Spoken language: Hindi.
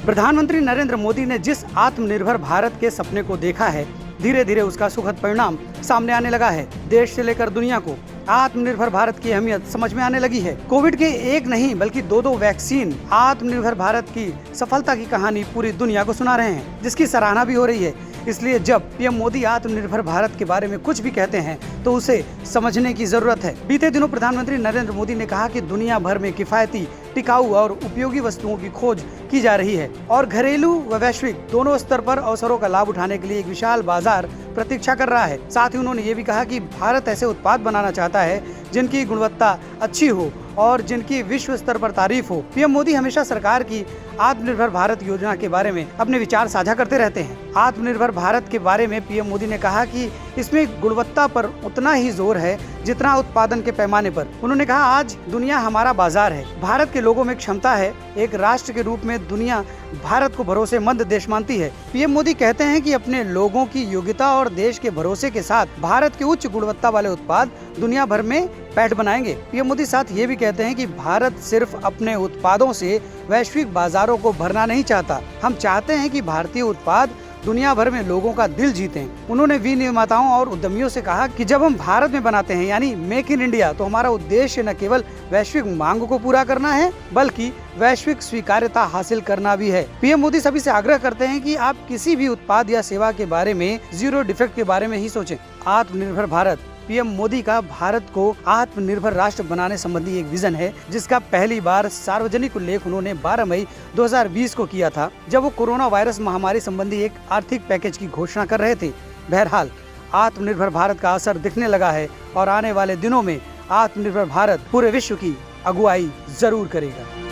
प्रधानमंत्री नरेंद्र मोदी ने जिस आत्मनिर्भर भारत के सपने को देखा है, धीरे धीरे उसका सुखद परिणाम सामने आने लगा है। देश से लेकर दुनिया को आत्मनिर्भर भारत की अहमियत समझ में आने लगी है। कोविड के एक नहीं बल्कि दो वैक्सीन आत्मनिर्भर भारत की सफलता की कहानी पूरी दुनिया को सुना रहे हैं, जिसकी सराहना भी हो रही है। इसलिए जब पीएम मोदी आत्मनिर्भर भारत के बारे में कुछ भी कहते हैं तो उसे समझने की जरूरत है। बीते दिनों प्रधानमंत्री नरेंद्र मोदी ने कहा कि दुनिया भर में किफायती, टिकाऊ और उपयोगी वस्तुओं की खोज की जा रही है और घरेलू व वैश्विक दोनों स्तर पर अवसरों का लाभ उठाने के लिए एक विशाल बाजार प्रतीक्षा कर रहा है। साथ ही उन्होंने ये भी कहा कि भारत ऐसे उत्पाद बनाना चाहता है जिनकी गुणवत्ता अच्छी हो और जिनकी विश्व स्तर पर तारीफ हो। पीएम मोदी हमेशा सरकार की आत्मनिर्भर भारत योजना के बारे में अपने विचार साझा करते रहते हैं। आत्मनिर्भर भारत के बारे में पीएम मोदी ने कहा कि इसमें गुणवत्ता पर उतना ही जोर है जितना उत्पादन के पैमाने पर। उन्होंने कहा, आज दुनिया हमारा बाजार है। भारत के लोगों में क्षमता है। एक राष्ट्र के रूप में दुनिया भारत को भरोसेमंद देश मानती है। पीएम मोदी कहते हैं कि अपने लोगों की योग्यता और देश के भरोसे के साथ भारत के उच्च गुणवत्ता वाले उत्पाद दुनिया भर में पैठ बनाएंगे। पीएम मोदी साथ ये भी कहते हैं कि भारत सिर्फ अपने उत्पादों से वैश्विक बाजारों को भरना नहीं चाहता। हम चाहते हैं कि भारतीय उत्पाद दुनिया भर में लोगों का दिल जीतें। उन्होंने विनिर्माताओं और उद्यमियों से कहा कि जब हम भारत में बनाते हैं यानी मेक इन इंडिया, तो हमारा उद्देश्य न केवल वैश्विक मांग को पूरा करना है बल्कि वैश्विक स्वीकार्यता हासिल करना भी है। पीएम मोदी सभी से आग्रह करते हैं कि आप किसी भी उत्पाद या सेवा के बारे में जीरो डिफेक्ट के बारे में ही सोचें। आत्मनिर्भर भारत पीएम मोदी का भारत को आत्मनिर्भर राष्ट्र बनाने संबंधी एक विजन है, जिसका पहली बार सार्वजनिक उल्लेख उन्होंने 12 मई 2020 को किया था, जब वो कोरोना वायरस महामारी संबंधी एक आर्थिक पैकेज की घोषणा कर रहे थे। बहरहाल आत्मनिर्भर भारत का असर दिखने लगा है और आने वाले दिनों में आत्मनिर्भर भारत पूरे विश्व की अगुवाई जरूर करेगा।